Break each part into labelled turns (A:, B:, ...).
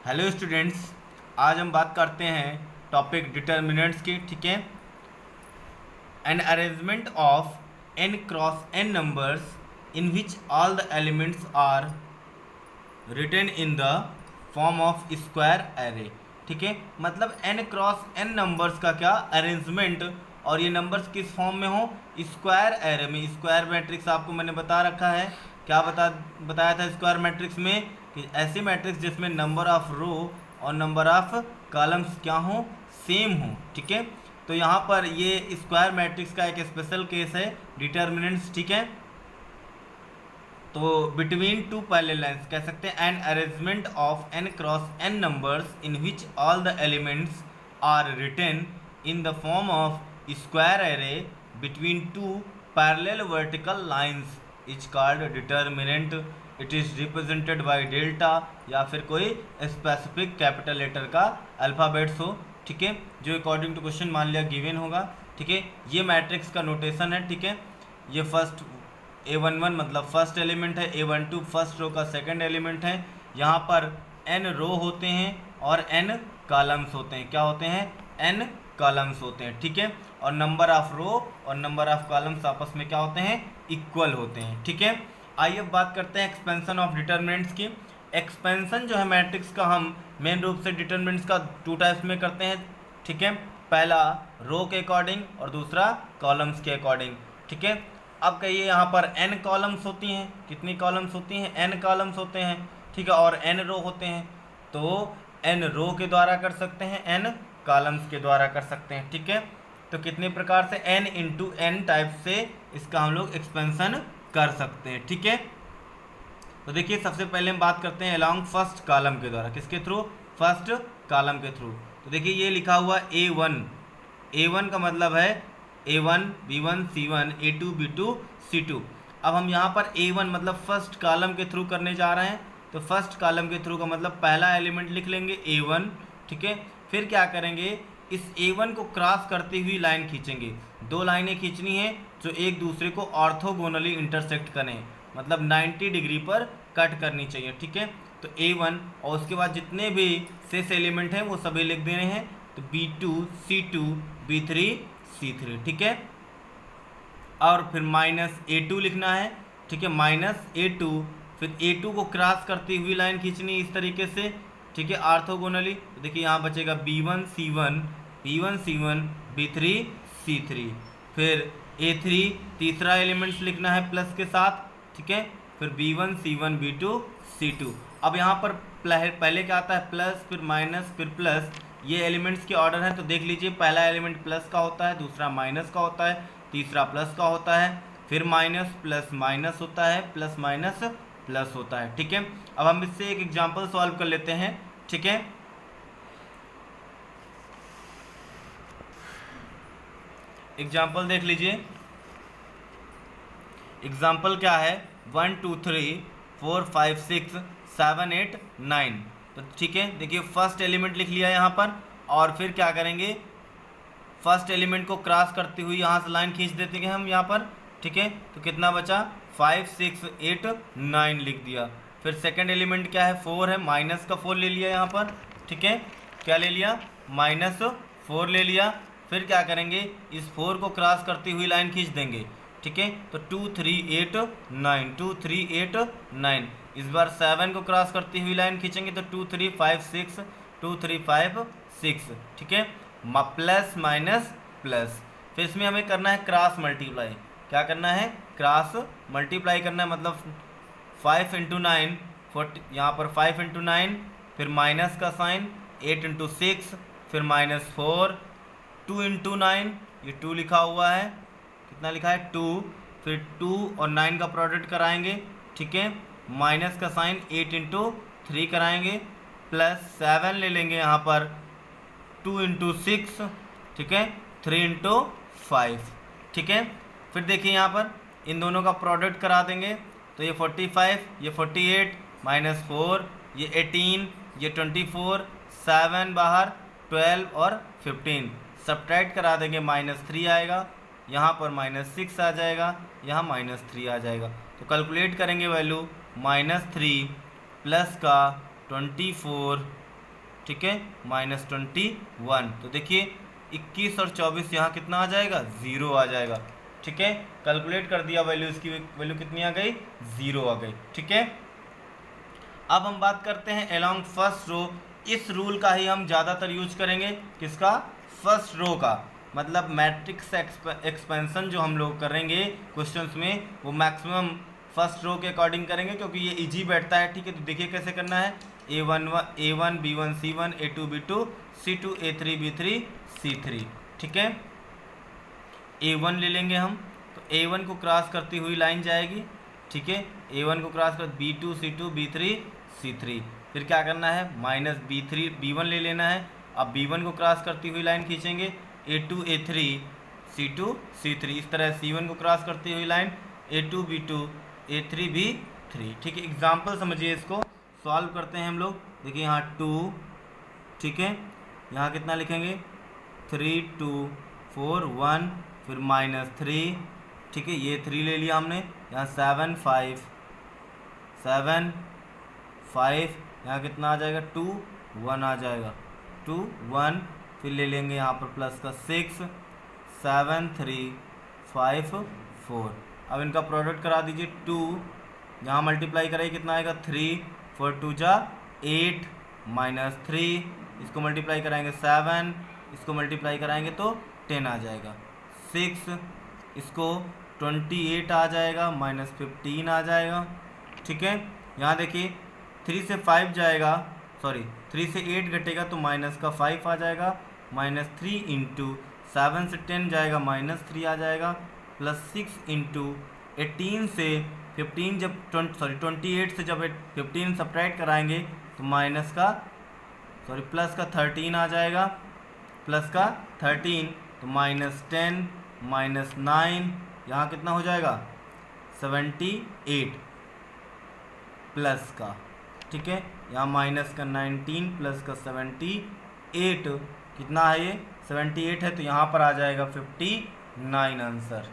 A: Hello students, आज हम बात करते हैं टॉपिक डिटर्मिनेंट्स की। ठीक है। An arrangement of n cross n numbers in which all the elements are written in the form of square array. ठीक है, मतलब n क्रॉस n नंबर्स का क्या अरेंजमेंट, और ये नंबर्स किस फॉर्म में हो, स्क्वायर एरे में। स्क्वायर मैट्रिक्स आपको मैंने बता रखा है, क्या बताया था स्क्वायर मैट्रिक्स में, कि ऐसी मैट्रिक्स जिसमें नंबर ऑफ रो और नंबर ऑफ कॉलम्स क्या हो, सेम हो। ठीक है, तो यहाँ पर ये स्क्वायर मैट्रिक्स का एक स्पेशल केस है डिटर्मिनेंट्स। ठीक है, तो बिटवीन टू पैरेलल लाइंस कह सकते हैं an arrangement of n cross n numbers in which all the elements are written in the form of square array between two parallel vertical lines is called determinant. It is represented by delta या फिर कोई specific capital letter का alphabets हो। ठीक है, जो according to question मान लिया गिवन होगा। ठीक है, ये मैट्रिक्स का नोटेशन है। ठीक है, ये फर्स्ट A11 मतलब फर्स्ट एलिमेंट है, A12 फर्स्ट रो का सेकंड एलिमेंट है। यहाँ पर n रो होते हैं और n कॉलम्स होते हैं। क्या होते हैं? n कॉलम्स होते हैं। ठीक है, और नंबर ऑफ रो और नंबर ऑफ कॉलम्स आपस में क्या होते हैं? इक्वल होते हैं। ठीक है, आइए अब बात करते हैं एक्सपेंशन ऑफ डिटर्मिनेंट्स की। एक्सपेंशन जो है मैट्रिक्स का, हम मेन रूप से डिटर्मिनेंट्स का टू टाइप्स में करते हैं। ठीक है, पहला रो के अकॉर्डिंग और दूसरा कॉलम्स के अकॉर्डिंग। ठीक है, अब कहिए यहाँ पर n कॉलम्स होती हैं, कितनी कॉलम्स होती हैं? n कॉलम्स होते हैं। ठीक है, और n रो होते हैं, तो n रो के द्वारा कर सकते हैं, n कॉलम्स के द्वारा कर सकते हैं। ठीक है, तो कितने प्रकार से n इंटू n टाइप से इसका हम लोग एक्सपेंशन कर सकते हैं। ठीक है, तो देखिए सबसे पहले हम बात करते हैं अलॉन्ग फर्स्ट कॉलम के द्वारा। किसके थ्रू? फर्स्ट कॉलम के थ्रू। तो देखिए ये लिखा हुआ A1 का मतलब है A1 B1 C1 A2 B2 C2। अब हम यहाँ पर A1 मतलब फर्स्ट कॉलम के थ्रू करने जा रहे हैं, तो फर्स्ट कॉलम के थ्रू का मतलब पहला एलिमेंट लिख लेंगे A1। ठीक है, फिर क्या करेंगे, इस A1 को क्रॉस करती हुई लाइन खींचेंगे। दो लाइनें खींचनी है जो एक दूसरे को ऑर्थोगोनली इंटरसेक्ट करें, मतलब 90 डिग्री पर कट करनी चाहिए। ठीक है, तो A1 और उसके बाद जितने भी शेष एलिमेंट हैं वो सभी लिख देने हैं, तो B2 C2 B3 C3। ठीक है, और फिर माइनस A2 लिखना है। ठीक है, माइनस A2, फिर A2 को क्रॉस करती हुई लाइन खींचनी इस तरीके से। ठीक है, ऑर्थोगोनली। तो देखिए यहाँ बचेगा B1 C1 B3 C3। फिर A3 तीसरा एलिमेंट्स लिखना है प्लस के साथ। ठीक है, फिर B1 C1 B2 C2। अब यहाँ पर पहले क्या आता है? प्लस, फिर माइनस, फिर प्लस। ये एलिमेंट्स के ऑर्डर है, तो देख लीजिए पहला एलिमेंट प्लस का होता है, दूसरा माइनस का होता है, तीसरा प्लस का होता है, फिर माइनस प्लस माइनस होता है, प्लस माइनस प्लस होता है। ठीक है, अब हम इससे एक एग्जांपल सॉल्व कर लेते हैं। ठीक है, एग्जाम्पल देख लीजिए। एग्जाम्पल क्या है? 1 2 3 4 5 6 7 8 9। तो ठीक है, देखिए फर्स्ट एलिमेंट लिख लिया यहाँ पर, और फिर क्या करेंगे, फर्स्ट एलिमेंट को क्रॉस करती हुई यहाँ से लाइन खींच देते हैं हम यहाँ पर। ठीक है, तो कितना बचा? 5 6 8 9 लिख दिया। फिर सेकंड एलिमेंट क्या है? 4 है, माइनस का 4 ले लिया यहाँ पर। ठीक है, क्या ले लिया? -4 ले लिया। फिर क्या करेंगे, इस 4 को क्रॉस करती हुई लाइन खींच देंगे। ठीक है, तो 2 3 8 9 2 3 8 9। इस बार 7 को क्रॉस करती हुई लाइन खींचेंगे, तो 2 3 5 6 2 3 5 6। ठीक है, प्लस माइनस प्लस। फिर इसमें हमें करना है क्रॉस मल्टीप्लाई। क्या करना है? क्रॉस मल्टीप्लाई करना है, मतलब 5 इंटू 9 40, यहाँ पर 5 इंटू 9, फिर माइनस का साइन, 8 इंटू 6, फिर -4, 2 इंटू 9, ये 2 लिखा हुआ है, कितना लिखा है? 2। फिर 2 और 9 का प्रोडक्ट कराएंगे। ठीक है, माइनस का साइन, 8 इंटू 3 कराएंगे, प्लस 7 ले लेंगे यहाँ पर, 2 इंटू 6। ठीक है, 3 इंटू 5। ठीक है, फिर देखिए यहाँ पर इन दोनों का प्रोडक्ट करा देंगे, तो ये 45, ये 48, -4, ये 18, ये 24, 7 बाहर, 12 और 15 सब्ट्रैक्ट करा देंगे, -3 आएगा, यहाँ पर -6 आ जाएगा, यहाँ -3 आ जाएगा। तो कैलकुलेट करेंगे वैल्यू, -3 प्लस का 24 ठीक है, -21। तो देखिए 21 और 24 यहाँ कितना आ जाएगा, 0 आ जाएगा। ठीक है, कैलकुलेट कर दिया वैल्यू, इसकी वैल्यू कितनी आ गई, 0 आ गई। ठीक है, अब हम बात करते हैं अलोंग फर्स्ट रो। इस रूल का ही हम ज़्यादातर यूज करेंगे, किसका, फर्स्ट रो का। मतलब मैट्रिक्स एक्सपेंशन जो हम लोग करेंगे क्वेश्चंस में, वो मैक्सिमम फर्स्ट रो के अकॉर्डिंग करेंगे, क्योंकि ये इजी बैठता है। ठीक है, तो देखिए कैसे करना है, A1 B1 C1 A2 B2 C2 A3 B3 C3। ठीक है, A1 ले लेंगे हम, तो A1 को क्रॉस करती हुई लाइन जाएगी। ठीक है, A1 को क्रॉस कर B2 C2 B3 C3। फिर क्या करना है, -B3 B1 ले लेना है। अब B1 को क्रॉस करती हुई लाइन खींचेंगे, A2 A3 C2 C3। इस तरह C1 को क्रॉस करती हुई line A2 B2 A3 B3। ठीक है, एग्जाम्पल समझिए, इसको सॉल्व करते हैं हम लोग। देखिए यहाँ 2, ठीक है, यहाँ कितना लिखेंगे, 3 2 4 1, फिर -3। ठीक है, ये 3 ले लिया हमने। यहाँ 7 5 7 5, यहाँ कितना आ जाएगा, 2 1 आ जाएगा, 2 1। फिर ले लेंगे यहाँ पर प्लस का 6 7 3 5 4। अब इनका प्रोडक्ट करा दीजिए, 2 यहाँ मल्टीप्लाई करेंगे कितना आएगा, 3 4 2 जा 8 -3, इसको मल्टीप्लाई कराएंगे 7, इसको मल्टीप्लाई कराएंगे तो 10 आ जाएगा, 6, इसको 28 आ जाएगा, -15 आ जाएगा। ठीक है, यहाँ देखिए 3 से 5 जाएगा, सॉरी 3 से 8 घटेगा तो -5 आ जाएगा, -3 इंटू 7 से 10 जाएगा, -3 आ जाएगा, +6 इंटू 18 से 15, जब 28 से जब 15 सब्ट्रैक्ट कराएंगे तो प्लस का 13 आ जाएगा, प्लस का 13, तो -10 -9, यहाँ कितना हो जाएगा, 78 प्लस का। ठीक है, यहाँ माइनस का 19 प्लस का 78, कितना है ये, 78 है, तो यहाँ पर आ जाएगा 59 आंसर।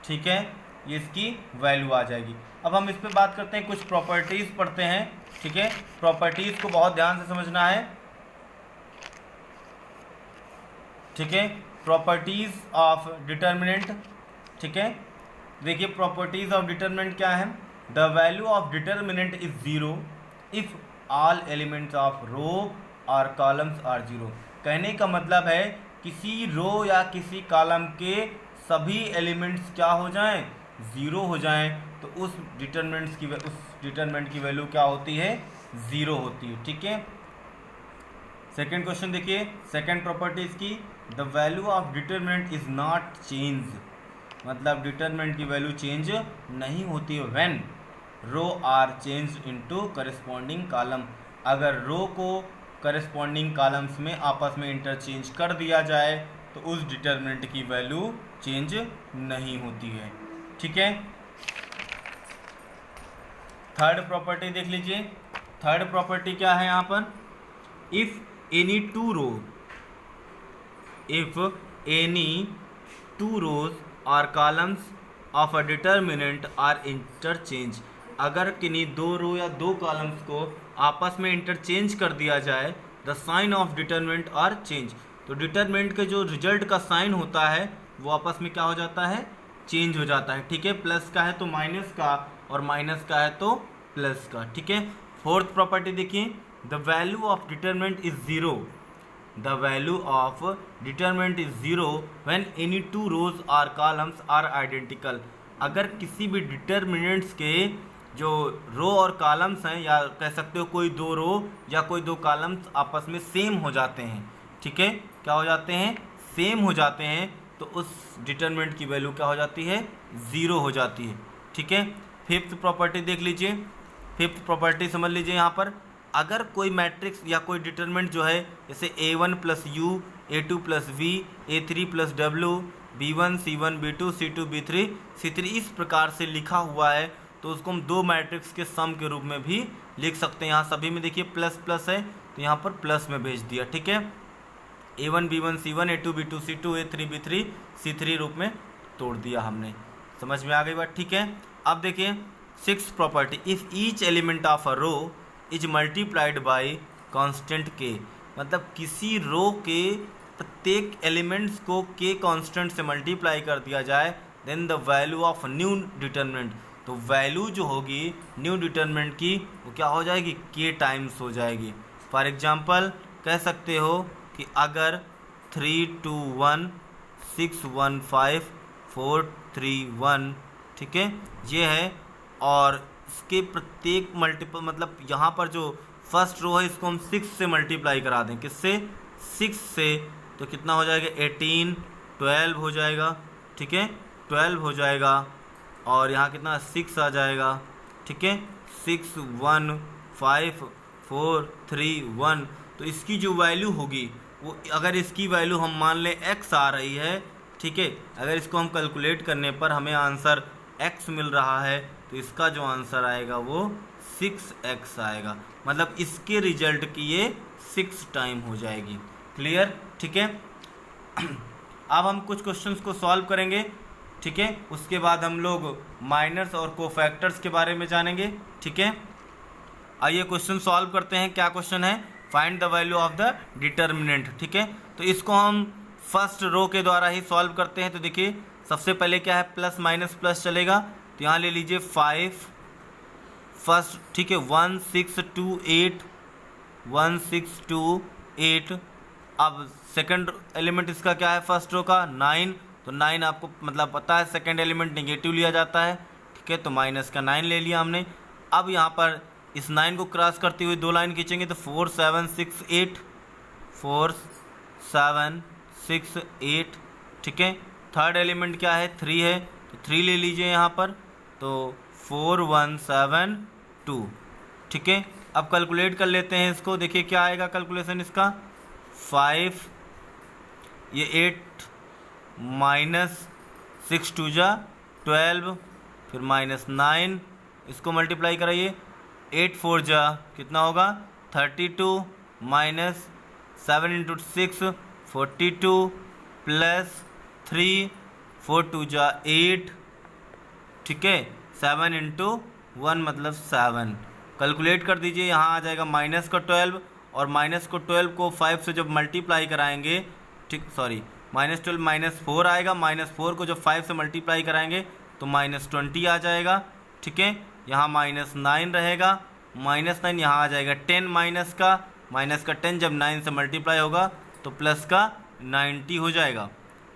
A: ठीक है, ये इसकी वैल्यू आ जाएगी। अब हम इस पे बात करते हैं, कुछ प्रॉपर्टीज़ पढ़ते हैं। ठीक है, प्रॉपर्टीज़ को बहुत ध्यान से समझना है। ठीक है, प्रॉपर्टीज़ ऑफ डिटर्मिनेंट। ठीक है, देखिए प्रॉपर्टीज़ ऑफ डिटर्मिनेंट क्या है, the value of determinant is 0 if all elements of row और कॉलम्स आर 0। कहने का मतलब है किसी रो या किसी कॉलम के सभी एलिमेंट्स क्या हो जाएं, 0 हो जाएं, तो उस डिटर्मिनेंट की वैल्यू क्या होती है, 0 होती है। ठीक है, सेकेंड क्वेश्चन देखिए, सेकेंड प्रॉपर्टी इसकी, the value of determinant is not change. मतलब डिटर्मिनेंट की वैल्यू चेंज नहीं होती है when row are change into corresponding column. अगर रो को करस्पॉन्डिंग कॉलम्स में आपस में इंटरचेंज कर दिया जाए तो उस डिटर्मिनेंट की वैल्यू चेंज नहीं होती है। ठीक है, थर्ड प्रॉपर्टी देख लीजिए। थर्ड प्रॉपर्टी क्या है यहाँ पर, इफ एनी टू रोज और columns of a determinant are interchange. अगर किन्हीं दो रो या दो कॉलम्स को आपस में इंटरचेंज कर दिया जाए, the sign of determinant are change. तो डिटर्मिनेंट के जो रिजल्ट का साइन होता है वो आपस में क्या हो जाता है, चेंज हो जाता है। ठीक है, प्लस का है तो माइनस का, और माइनस का है तो प्लस का। ठीक है, फोर्थ प्रॉपर्टी देखिए, the value of determinant is 0। The value of determinant is 0 when any two rows are columns are identical. अगर किसी भी डिटर्मिनेंट्स के जो रो और कॉलम्स हैं, या कह सकते हो कोई दो रो या कोई दो कॉलम्स आपस में सेम हो जाते हैं। ठीक है, क्या हो जाते हैं, सेम हो जाते हैं, तो उस डिटर्मिनेंट की वैल्यू क्या हो जाती है, 0 हो जाती है। ठीक है, फिफ्थ प्रॉपर्टी देख लीजिए। फिफ्थ प्रॉपर्टी समझ लीजिए यहाँ पर, अगर कोई मैट्रिक्स या कोई डिटर्मिनेंट जो है, जैसे A1 plus U, A2 plus V, A3 plus W, B1 C1 B2 C2 B3 C3 इस प्रकार से लिखा हुआ है, तो उसको हम दो मैट्रिक्स के सम के रूप में भी लिख सकते हैं। यहाँ सभी में देखिए प्लस प्लस है, तो यहाँ पर प्लस में भेज दिया। ठीक है, A1 B1 C1 A2 B2 C2 A3 B3 C3 रूप में तोड़ दिया हमने। समझ में आ गई बात। ठीक है, अब देखिए sixth property, if each element of a row is multiplied by constant k। मतलब किसी रो के प्रत्येक एलिमेंट्स को के कांस्टेंट से मल्टीप्लाई कर दिया जाए, then the value of new determinant, तो वैल्यू जो होगी न्यू डिटरमिनेंट की वो क्या हो जाएगी, के टाइम्स हो जाएगी। फॉर एग्जांपल कह सकते हो कि अगर 321615431, ठीक है, ये है, और इसके प्रत्येक मल्टीपल, मतलब यहाँ पर जो फर्स्ट रो है इसको हम 6 से मल्टीप्लाई करा दें, किससे, 6 से, तो कितना हो जाएगा 18, 12 हो जाएगा, ठीक है, 12 हो जाएगा, और यहाँ कितना 6 आ जाएगा, ठीक है, 615431, तो इसकी जो वैल्यू होगी वो, अगर इसकी वैल्यू हम मान लें x आ रही है, ठीक है, अगर इसको हम कैलकुलेट करने पर हमें आंसर x मिल रहा है, तो इसका जो आंसर आएगा वो 6x आएगा, मतलब इसके रिजल्ट की ये 6 टाइम हो जाएगी। क्लियर, ठीक है। अब हम कुछ क्वेश्चंस को सॉल्व करेंगे, ठीक है, उसके बाद हम लोग माइनर्स और कोफैक्टर्स के बारे में जानेंगे, ठीक है। आइए क्वेश्चन सॉल्व करते हैं। क्या क्वेश्चन है, find the value of the determinant, ठीक है, तो इसको हम फर्स्ट रो के द्वारा ही सॉल्व करते हैं। तो देखिए सबसे पहले क्या है, प्लस माइनस प्लस चलेगा, तो यहाँ ले लीजिए 5 फर्स्ट, ठीक है, 1628। अब सेकंड एलिमेंट इसका क्या है, फर्स्ट रो का 9, तो 9 आपको मतलब पता है सेकंड एलिमेंट नेगेटिव लिया जाता है, ठीक है, तो माइनस का 9 ले लिया हमने। अब यहाँ पर इस 9 को क्रॉस करते हुए 2 लाइन खींचेंगे तो 4768, ठीक है। थर्ड एलिमेंट क्या है, 3 है, तो 3 ले लीजिए यहाँ पर, तो 4172, ठीक है। अब कैलकुलेट कर लेते हैं इसको, देखिए क्या आएगा कैलकुलेशन इसका, 5 ये 8 माइनस 6 2 जा 12, फिर माइनस 9, इसको मल्टीप्लाई कराइए, 8 4 जा कितना होगा 32, माइनस 7 इंटू 6 42, प्लस 3 4 2 जा 8, ठीक है, 7 इंटू 1 मतलब 7, कैलकुलेट कर दीजिए, यहाँ आ जाएगा माइनस का 12, और माइनस को 12 को 5 से जब मल्टीप्लाई कराएंगे, ठीक, सॉरी, माइनस 12 माइनस 4 आएगा, माइनस 4 को जब 5 से मल्टीप्लाई कराएंगे तो माइनस 20 आ जाएगा, ठीक है। यहाँ माइनस 9 रहेगा, माइनस 9 यहाँ आ जाएगा 10, माइनस का 10 जब 9 से मल्टीप्लाई होगा तो प्लस का 90 हो जाएगा,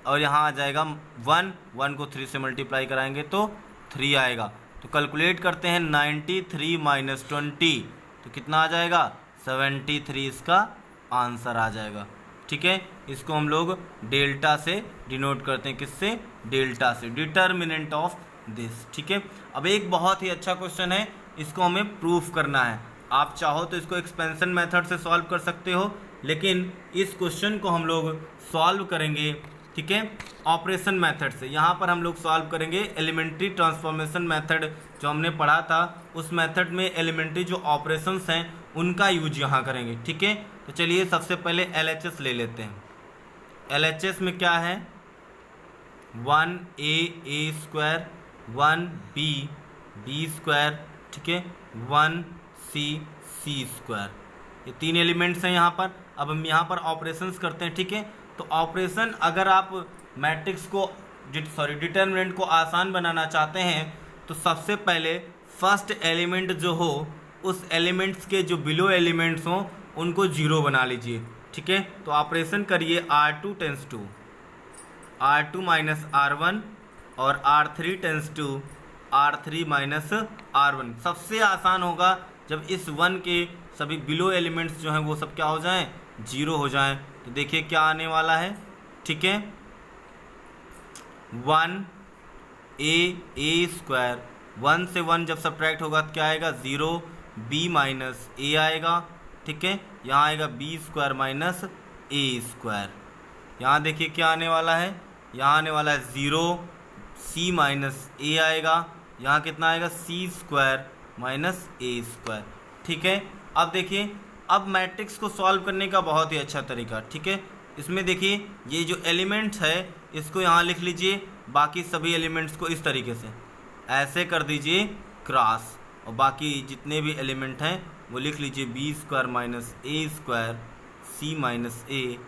A: और यहाँ आ जाएगा 1 को 3 से मल्टीप्लाई कराएंगे तो 3 आएगा। तो कैलकुलेट करते हैं 93 माइनस 20, तो कितना आ जाएगा 73, इसका आंसर आ जाएगा, ठीक है। इसको हम लोग डेल्टा से डिनोट करते हैं, किससे, डेल्टा से, डिटर्मिनेंट ऑफ दिस, ठीक है। अब एक बहुत ही अच्छा क्वेश्चन है, इसको हमें प्रूफ करना है। आप चाहो तो इसको एक्सपेंशन मेथड से सॉल्व कर सकते हो, लेकिन इस क्वेश्चन को हम लोग सॉल्व करेंगे, ठीक है, ऑपरेशन मेथड से। यहाँ पर हम लोग सॉल्व करेंगे एलिमेंट्री ट्रांसफॉर्मेशन मेथड जो हमने पढ़ा था, उस मेथड में एलिमेंट्री जो ऑपरेशंस हैं उनका यूज यहाँ करेंगे, ठीक है। तो चलिए सबसे पहले LHS ले लेते हैं। LHS में क्या है, 1a स्क्वायर, 1b स्क्वायर, ठीक है, 1c स्क्वायर, ये 3 एलिमेंट्स हैं यहाँ पर। अब हम यहाँ पर ऑपरेशंस करते हैं, ठीक है। तो ऑपरेशन, अगर आप मैट्रिक्स को डिटर्मिनेंट को आसान बनाना चाहते हैं तो सबसे पहले फर्स्ट एलिमेंट जो हो उस एलिमेंट्स के जो बिलो एलिमेंट्स हों उनको 0 बना लीजिए, ठीक है। तो ऑपरेशन करिए, R2 tense to R2 minus R1 और R3 tense to R3 minus R1। सबसे आसान होगा जब इस 1 के सभी बिलो एलिमेंट्स जो हैं वो सब क्या हो जाएं, 0 हो जाएं। तो देखिए क्या आने वाला है, ठीक है, 1a स्क्वायर, 1 से 1 जब सब्ट्रैक्ट होगा तो क्या आएगा 0, b माइनस a आएगा, ठीक है, यहाँ आएगा b square minus a square. यहाँ देखिए क्या आने वाला है, यहाँ आने वाला है 0, c माइनस a आएगा, यहाँ कितना आएगा c square minus a square, ठीक है। अब देखिए, अब मैट्रिक्स को सॉल्व करने का बहुत ही अच्छा तरीका, ठीक है। इसमें देखिए ये जो एलिमेंट्स है इसको यहाँ लिख लीजिए, बाकी सभी एलिमेंट्स को इस तरीके से ऐसे कर दीजिए क्रॉस, और बाकी जितने भी एलिमेंट हैं वो लिख लीजिए b square minus a square, c minus a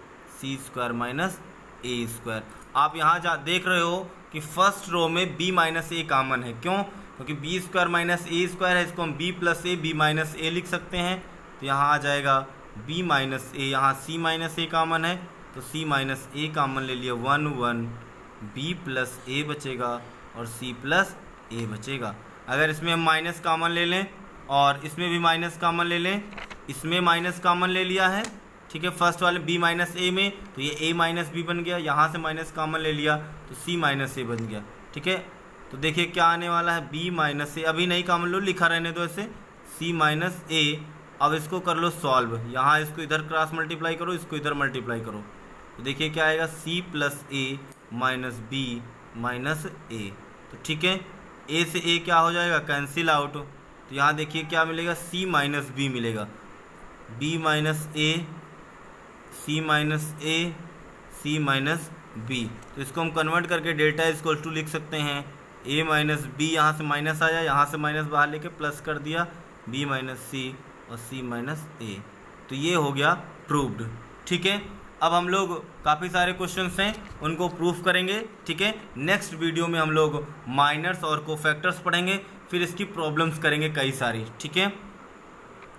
A: c square minus A square. आप यहाँ देख रहे हो कि फर्स्ट रो में बी माइनस ए कॉमन है। क्यों? क्योंकि बी स्क्वायर माइनस ए स्क्वायर है, इसको हम B plus A B minus A लिख सकते हैं। तो यहाँ आ जाएगा बी माइनस ए, यहाँ सी माइनस ए कॉमन है तो सी माइनस ए कॉमन ले लिया, 1 1 बी प्लस ए बचेगा और सी प्लस ए बचेगा। अगर इसमें हम माइनस कॉमन ले लें और इसमें भी माइनस कॉमन ले लें, इसमें माइनस कॉमन ले लिया है, ठीक है, फर्स्ट वाले बी माइनस ए में, तो ये ए माइनस बी बन गया, यहाँ से माइनस कॉमन ले लिया तो सी माइनस ए बन गया। ठीक है, तो देखिए क्या आने वाला है, बी माइनस ए, अभी नहीं कॉमन लो, लिखा रहने दो ऐसे, सी माइनस ए। अब इसको कर लो सॉल्व, यहाँ इसको इधर क्रॉस मल्टीप्लाई करो, इसको इधर मल्टीप्लाई करो, तो देखिए क्या आएगा, सी प्लस ए माइनस बी माइनस ए। तो ठीक है, ए से ए क्या हो जाएगा, कैंसिल आउट। तो यहाँ देखिए क्या मिलेगा, सी माइनस बी मिलेगा, B minus a C minus a C minus B. तो इसको हम कन्वर्ट करके डेल्टा इक्वल टू लिख सकते हैं ए माइनस बी, यहाँ से माइनस आया, यहाँ से माइनस बाहर लेके प्लस कर दिया, बी माइनस सी और सी माइनस ए। तो ये हो गया प्रूव्ड। ठीक है, अब हम लोग काफ़ी सारे क्वेश्चंस हैं उनको प्रूफ करेंगे। ठीक है, नेक्स्ट वीडियो में हम लोग माइनर्स और कोफैक्टर्स पढ़ेंगे, फिर इसकी प्रॉब्लम्स करेंगे कई सारी। ठीक है।